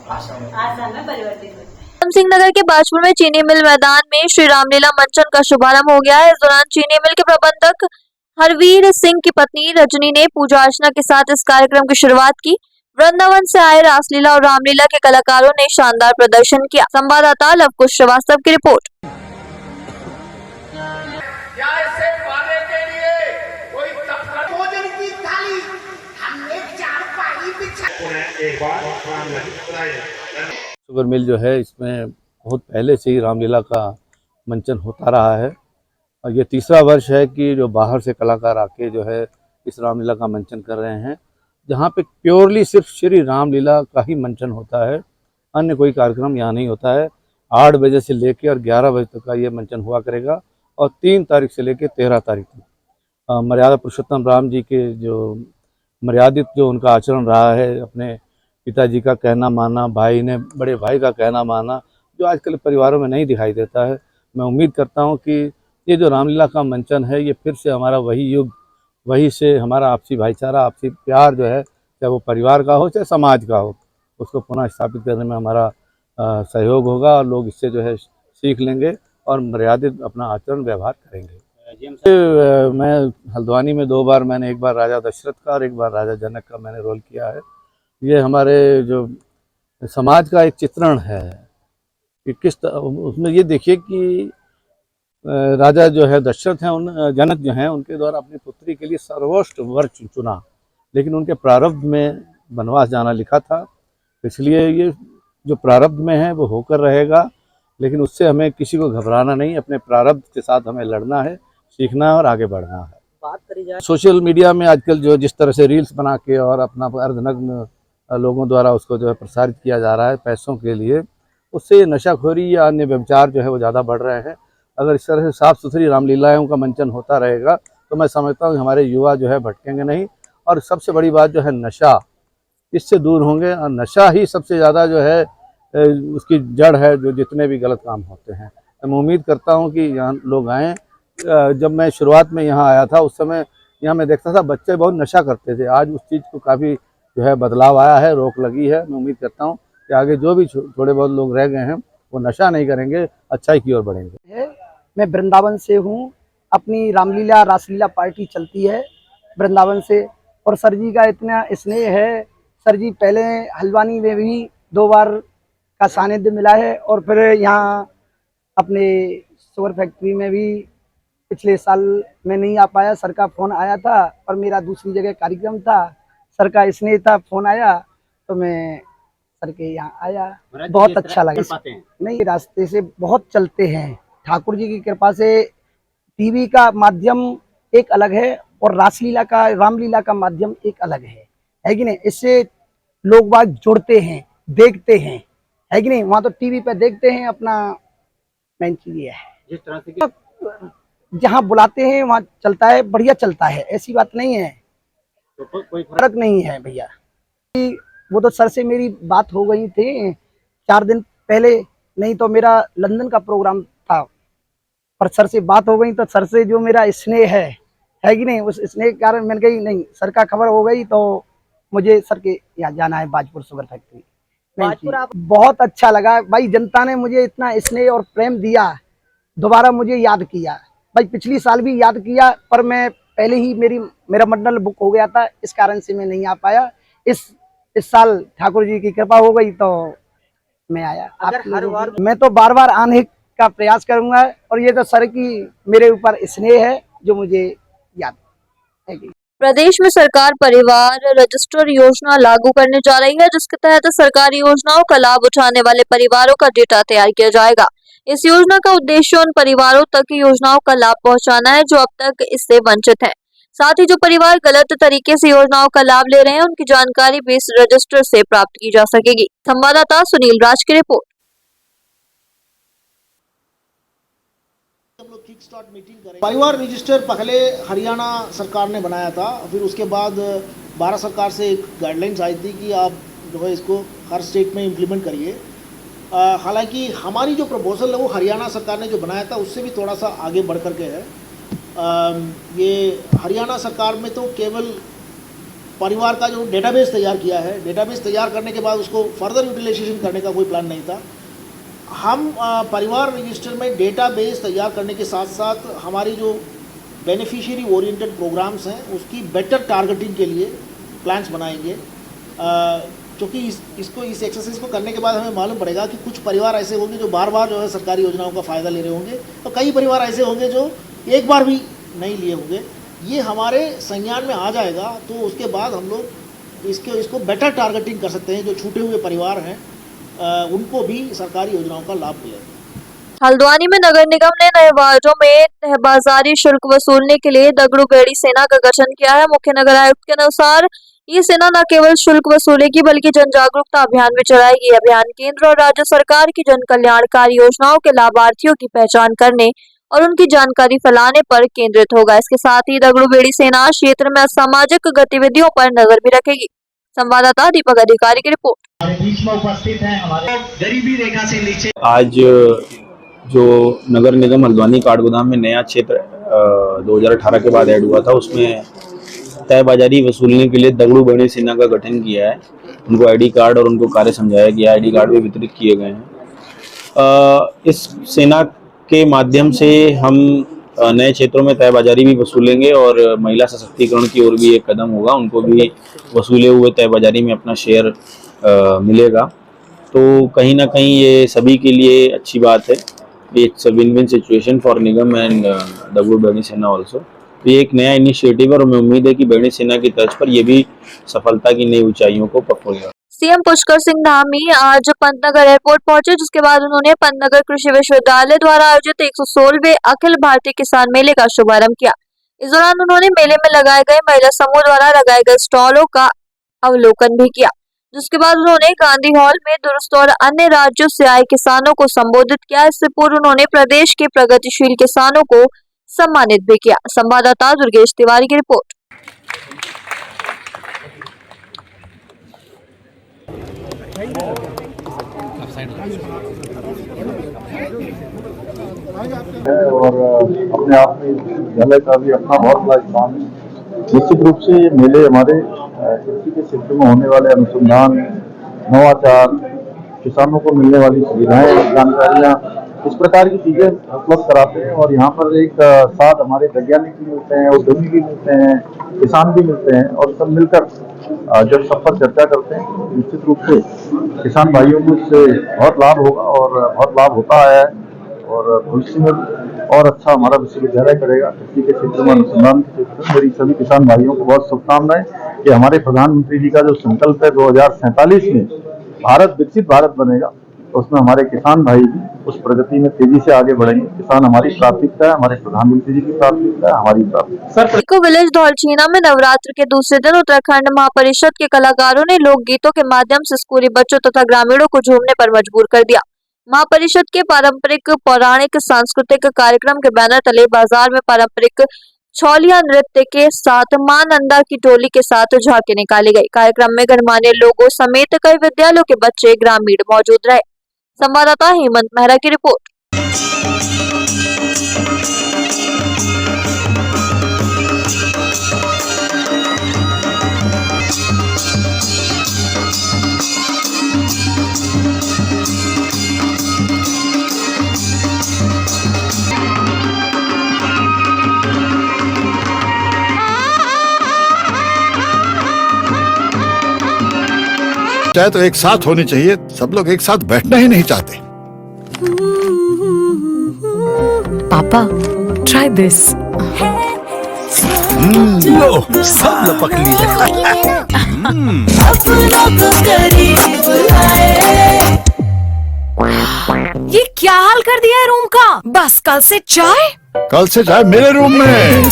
आशा में परिवर्तित होती है। सिंह नगर के बाजपुर में चीनी मिल मैदान में श्री रामलीला मंचन का शुभारंभ हो गया है। इस दौरान चीनी मिल के प्रबंधक हरवीर सिंह की पत्नी रजनी ने पूजा अर्चना के साथ इस कार्यक्रम की शुरुआत की। वृंदावन से आए रासलीला और रामलीला के कलाकारों ने शानदार प्रदर्शन किया। संवाददाता लवकुश श्रीवास्तव की रिपोर्ट। शुगर मिल जो है, इसमें बहुत पहले से ही रामलीला का मंचन होता रहा है और ये 3रा वर्ष है कि जो बाहर से कलाकार आके जो है इस रामलीला का मंचन कर रहे हैं, जहाँ पे प्योरली सिर्फ श्री रामलीला का ही मंचन होता है, अन्य कोई कार्यक्रम यहाँ नहीं होता है। 8 बजे से लेके और 11 बजे तक का ये मंचन हुआ करेगा और 3 तारीख से लेके 13 तारीख तक मर्यादा पुरुषोत्तम राम जी के जो मर्यादित जो उनका आचरण रहा है, अपने पिताजी का कहना माना, भाई ने बड़े भाई का कहना माना, जो आजकल परिवारों में नहीं दिखाई देता है। मैं उम्मीद करता हूँ कि ये जो रामलीला का मंचन है, ये फिर से हमारा वही युग, वही से हमारा आपसी भाईचारा, आपसी प्यार जो है, चाहे वो परिवार का हो चाहे समाज का हो, उसको पुनः स्थापित करने में हमारा सहयोग होगा और लोग इससे जो है सीख लेंगे और मर्यादित अपना आचरण व्यवहार करेंगे। मैं हल्द्वानी में 2 बार, मैंने एक बार राजा दशरथ का और एक बार राजा जनक का मैंने रोल किया है। ये हमारे जो समाज का एक चित्रण है कि उसमें ये देखिए कि राजा जो है दशरथ हैं, जनक जो हैं, उनके द्वारा अपनी पुत्री के लिए सर्वोच्च वर चुना, लेकिन उनके प्रारब्ध में वनवास जाना लिखा था, इसलिए ये जो प्रारब्ध में है वो होकर रहेगा। लेकिन उससे हमें किसी को घबराना नहीं, अपने प्रारब्ध के साथ हमें लड़ना है, सीखना है और आगे बढ़ना है। बात करी जाए सोशल मीडिया में आजकल जो जिस तरह से रील्स बना के और अपना अर्धनग्न लोगों द्वारा उसको जो है प्रसारित किया जा रहा है पैसों के लिए, उससे नशाखोरी या अन्य व्यभिचार जो है वो ज़्यादा बढ़ रहे हैं। अगर इस तरह से साफ़ सुथरी रामलीलाओं का मंचन होता रहेगा तो मैं समझता हूँ कि हमारे युवा जो है भटकेंगे नहीं। और सबसे बड़ी बात जो है नशा, इससे दूर होंगे। और नशा ही सबसे ज़्यादा जो है उसकी जड़ है जो जितने भी गलत काम होते हैं। मैं उम्मीद करता हूँ कि यहाँ लोग आएँ। जब मैं शुरुआत में यहाँ आया था उस समय यहाँ मैं देखता था बच्चे बहुत नशा करते थे। आज उस चीज़ को काफ़ी जो है बदलाव आया है, रोक लगी है। मैं उम्मीद करता हूँ कि आगे जो भी थोड़े बहुत लोग रह गए हैं वो नशा नहीं करेंगे, अच्छाई की ओर बढ़ेंगे। मैं वृंदावन से हूँ, अपनी रामलीला रासलीला पार्टी चलती है वृंदावन से, और सर जी का इतना स्नेह है। सर जी पहले हल्द्वानी में भी 2 बार का सानिध्य मिला है, और फिर यहाँ अपने शुगर फैक्ट्री में भी पिछले साल मैं नहीं आ पाया, सर का फ़ोन आया था और मेरा दूसरी जगह कार्यक्रम था, सर का स्नेह था, फ़ोन आया तो मैं सर के यहाँ आया, बहुत अच्छा लगा। नहीं, रास्ते से बहुत चलते हैं, ठाकुर जी की कृपा से। टीवी का माध्यम एक अलग है और रासलीला का, रामलीला का माध्यम एक अलग है कि नहीं? इससे लोग बाग जुड़ते हैं, देखते हैं, है कि नहीं? वहाँ तो टीवी पे देखते हैं, अपना मेन चीज ये है जिस तरह से जहाँ बुलाते हैं वहाँ चलता है, बढ़िया चलता है, ऐसी बात नहीं है। तो कोई फर्क नहीं है भैया। वो तो सर से मेरी बात हो गई थी 4 दिन पहले, नहीं तो मेरा लंदन का प्रोग्राम था, पर सर से बात हो गई तो सर से जो मेरा स्नेह है कि नहीं, उस स्नेह के कारण मैंने कही नहीं, सर का खबर हो गई तो मुझे सर के यहाँ जाना है, बाजपुर शुगर फैक्ट्री। बहुत अच्छा लगा भाई, जनता ने मुझे इतना स्नेह और प्रेम दिया, दोबारा मुझे याद किया भाई। पिछली साल भी याद किया, पर मैं पहले ही मेरा मंडल बुक हो गया था, इस कारण से मैं नहीं आ पाया। इस साल ठाकुर जी की कृपा हो गई तो मैं आया। हर बार मैं तो बार आने का प्रयास करूंगा, और ये तो सर की मेरे ऊपर स्नेह है जो मुझे याद है। प्रदेश में सरकार परिवार रजिस्टर योजना लागू करने जा रही है, जिसके तहत सरकारी योजनाओं का लाभ उठाने वाले परिवारों का डेटा तैयार किया जाएगा। इस योजना का उद्देश्य उन परिवारों तक योजनाओं का लाभ पहुंचाना है जो अब तक इससे वंचित हैं। साथ ही जो परिवार गलत तरीके से योजनाओं का लाभ ले रहे हैं उनकी जानकारी भी इस रजिस्टर से प्राप्त की जा सकेगी। संवाददाता सुनील राज की रिपोर्ट। परिवार रजिस्टर पहले हरियाणा सरकार ने बनाया था, फिर उसके बाद भारत सरकार से एक गाइडलाइंस आई थी कि आप जो है इसको हर स्टेट में इम्प्लीमेंट करिए। हालांकि हमारी जो प्रपोजल है वो हरियाणा सरकार ने जो बनाया था उससे भी थोड़ा सा आगे बढ़ कर के है। ये हरियाणा सरकार में तो केवल परिवार का जो डेटाबेस तैयार किया है, डेटाबेस तैयार करने के बाद उसको फर्दर यूटिलाइजेशन करने का कोई प्लान नहीं था। हम परिवार रजिस्टर में डेटाबेस तैयार करने के साथ साथ हमारी जो बेनिफिशियरी ओरिएंटेड प्रोग्राम्स हैं उसकी बेटर टारगेटिंग के लिए प्लान्स बनाएंगे। क्योंकि इस एक्सरसाइज को करने के बाद हमें मालूम पड़ेगा कि कुछ परिवार ऐसे होंगे जो बार बार जो है सरकारी योजनाओं का फ़ायदा ले रहे होंगे, और कई परिवार ऐसे होंगे जो एक बार भी नहीं लिए होंगे। ये हमारे संज्ञान में आ जाएगा तो उसके बाद हम लोग इसको बेटर टारगेटिंग कर सकते हैं। जो छूटे हुए परिवार हैं उनको भी सरकारी योजनाओं का लाभ मिलेगा। हल्द्वानी में नगर निगम ने नए वार्डों में तहबाजारी शुल्क वसूलने के लिए दगड़ू बेड़ी सेना का गठन किया है। मुख्य नगर आयुक्त के अनुसार ये सेना न केवल शुल्क वसूलेगी बल्कि जन जागरूकता अभियान भी चलाएगी। अभियान केंद्र और राज्य सरकार की जन कल्याणकारी योजनाओं के लाभार्थियों की पहचान करने और उनकी जानकारी फैलाने पर केंद्रित होगा। इसके साथ ही दगड़ू बेड़ी सेना क्षेत्र में असामाजिक गतिविधियों पर नजर भी रखेगी। संवाददाता दीपक अधिकारी की रिपोर्ट। बीच में उपस्थित हैं हमारे गरीबी रेखा से नीचे। आज जो नगर निगम हल्द्वानी काठगोदाम में नया क्षेत्र 2018 के बाद ऐड हुआ था, उसमें तय बाजारी वसूलने के लिए दगड़ू बेड़ी सेना का गठन किया है। उनको आईडी कार्ड और उनको कार्य समझाया गया, आईडी कार्ड भी वितरित किए गए हैं। इस सेना के माध्यम से हम नए क्षेत्रों में तय बाजारी भी वसूलेंगे और महिला सशक्तिकरण की ओर भी एक कदम होगा, उनको भी वसूले हुए तय बाजारी में अपना शेयर मिलेगा। तो कहीं ना कहीं ये सभी के लिए अच्छी बात है। It's a win win situation for Nigam and डब्ल्यू बैणी सेना ऑल्सो। तो ये एक नया इनिशिएटिव है और हमें उम्मीद है कि बैणी सेना की तर्ज पर ये भी सफलता की नई ऊंचाइयों को पकड़ेगा। सीएम पुष्कर सिंह धामी आज पंतनगर एयरपोर्ट पहुंचे, जिसके बाद उन्होंने पंतनगर कृषि विश्वविद्यालय द्वारा आयोजित 116वें अखिल भारतीय किसान मेले का शुभारंभ किया। इस दौरान उन्होंने मेले में लगाए गए महिला समूह द्वारा लगाए गए स्टॉलों का अवलोकन भी किया, जिसके बाद उन्होंने गांधी हॉल में दुरुस्त और अन्य राज्यों से आए किसानों को संबोधित किया। इससे पूर्व उन्होंने प्रदेश के प्रगतिशील किसानों को सम्मानित भी किया। संवाददाता दुर्गेश तिवारी की रिपोर्ट। और अपने आप में विद्यालय का भी अपना बहुत बड़ा स्थान है। निश्चित रूप से ये मेले हमारे कृषि के क्षेत्र में होने वाले अनुसंधान, नवाचार, किसानों को मिलने वाली सुविधाएं, जानकारियां, इस प्रकार की चीजें उपलब्ध कराते हैं। और यहाँ पर एक साथ हमारे वैज्ञानिक भी मिलते हैं, उद्यमी भी मिलते हैं, किसान भी मिलते हैं और सब मिलकर जब सब पर चर्चा करते हैं, निश्चित रूप से किसान भाइयों को इससे बहुत लाभ होगा और बहुत लाभ होता है। और भविष्य में और अच्छा हमारा विश्वविद्यालय करेगा। कृषि के क्षेत्र में, अनुसंधान के क्षेत्र में मेरी सभी किसान भाइयों को बहुत शुभकामनाएं कि हमारे प्रधानमंत्री जी का जो संकल्प है 2047 में भारत विकसित भारत बनेगा, तो उसमें हमारे किसान भाई भी उस प्रगति में तेजी से आगे बढ़ेंगे। किसान हमारी प्राथमिकता है, हमारे प्रधानमंत्री जी की प्राथमिकता है, हमारी प्राथमिकता। इको विलेज धौलछीना में नवरात्र के दूसरे दिन उत्तराखंड महापरिषद के कलाकारों ने लोकगीतों के माध्यम से स्कूली बच्चों तथा ग्रामीणों को झूमने पर मजबूर कर दिया। महापरिषद के पारंपरिक पौराणिक सांस्कृतिक कार्यक्रम के बैनर तले बाजार में पारंपरिक छौलिया नृत्य के साथ मां नंदा की टोली के साथ झांकी निकाली गई। कार्यक्रम में गणमान्य लोगों समेत कई विद्यालयों के बच्चे ग्रामीण मौजूद रहे। संवाददाता हेमंत मेहरा की रिपोर्ट। चाहे तो एक साथ होनी चाहिए, सब लोग एक साथ बैठना ही नहीं चाहते। पापा, try this. लो, सब लपक लिए। ये क्या हाल कर दिया है रूम का? बस कल से चाय मेरे रूम में।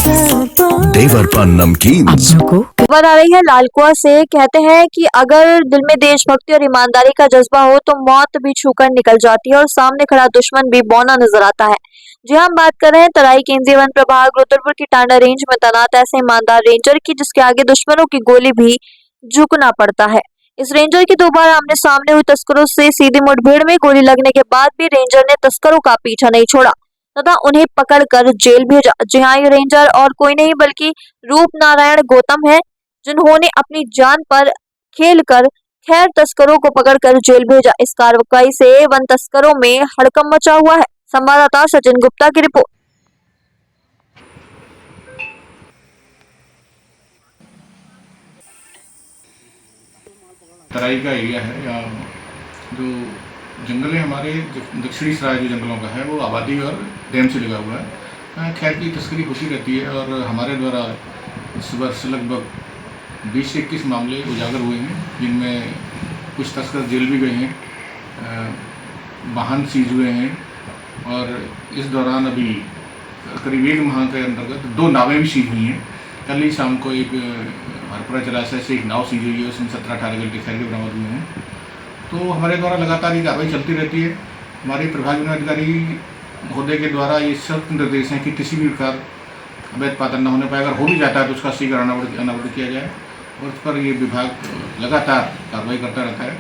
देवर पान नमकीन खबर आ रही है लालकुआ से। कहते हैं कि अगर दिल में देशभक्ति और ईमानदारी का जज्बा हो तो मौत भी छूकर निकल जाती है और सामने खड़ा दुश्मन भी बौना नजर आता है। जी हम बात कर रहे हैं तराई केंद्रीय वन प्रभाग रुद्रपुर की टांडा रेंज में तैनात ऐसे ईमानदार रेंजर की, जिसके आगे दुश्मनों की गोली भी झुकना पड़ता है। इस रेंजर की 2 बार आमने सामने हुई तस्करों से सीधी मुठभेड़ में गोली लगने के बाद भी रेंजर ने तस्करों का पीछा नहीं छोड़ा तथा उन्हें पकड़कर जेल भेजा। जी हाँ, ये रेंजर और कोई नहीं बल्कि रूप नारायण गौतम है, जिन्होंने अपनी जान पर खेलकर खैर तस्करों को पकड़कर जेल भेजा। इस कार्रवाई से वन तस्करों में हड़कंप मचा हुआ है। संवाददाता सचिन गुप्ता की रिपोर्ट। तराई का एरिया है, या जो जंगल है हमारे दक्षिणी सराय जो जंगलों का है वो आबादी और डैम से लगा हुआ है। खैर की तस्करी होती रहती है और हमारे द्वारा इस वर्ष लगभग 20 से 21 मामले उजागर हुए हैं, जिनमें कुछ तस्कर जेल भी गए हैं, वाहन सीज हुए हैं और इस दौरान अभी करीब 1 माह के अंतर्गत 2 नावें भी सीज हुई हैं। कल ही शाम को एक हरपुरा जलाशय से एक नाव सीज हुई है, उसमें 17-18 गलती खैर के बरामद हुए हैं। तो हमारे द्वारा लगातार ये कार्रवाई चलती रहती है। हमारे प्रभाग अधिकारी महोदय के द्वारा ये सख्त निर्देश हैं कि किसी भी प्रकार अवैध पातन न होने पाए, अगर हो भी जाता है तो उसका शीघ्र अनावरण किया जाए और उस पर ये विभाग लगातार कार्रवाई करता रहता है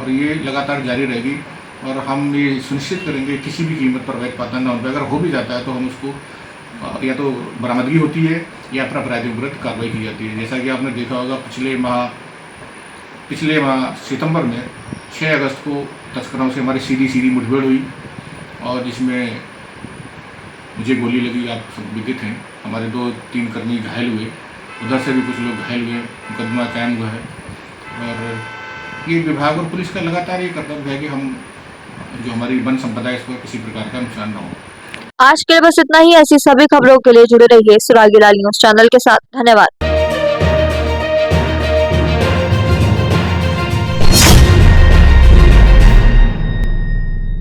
और ये लगातार जारी रहेगी। और हम ये सुनिश्चित करेंगे किसी भी कीमत पर अवैध पातन न होने पाए, अगर हो भी जाता है तो हम उसको या तो बरामदगी होती है या फिर अपराधियों के विरुद्ध कार्रवाई की जाती है। जैसा कि आपने देखा होगा पिछले माह सितंबर में 6 अगस्त को तस्करों से हमारी सीधी मुठभेड़ हुई और जिसमें मुझे गोली लगी, आप सब विदित हैं। हमारे 2-3 कर्मी घायल हुए, उधर से भी कुछ लोग घायल हुए, मुकदमा कायम हुआ है। और ये विभाग और पुलिस का लगातार ये कर्तव्य है कि हम जो हमारी वन संपदा है इसको किसी प्रकार का नुकसान न हो। आज के लिए बस इतना ही। ऐसी सभी खबरों के लिए जुड़े रहिए सुरागी लाल न्यूज चैनल के साथ। धन्यवाद।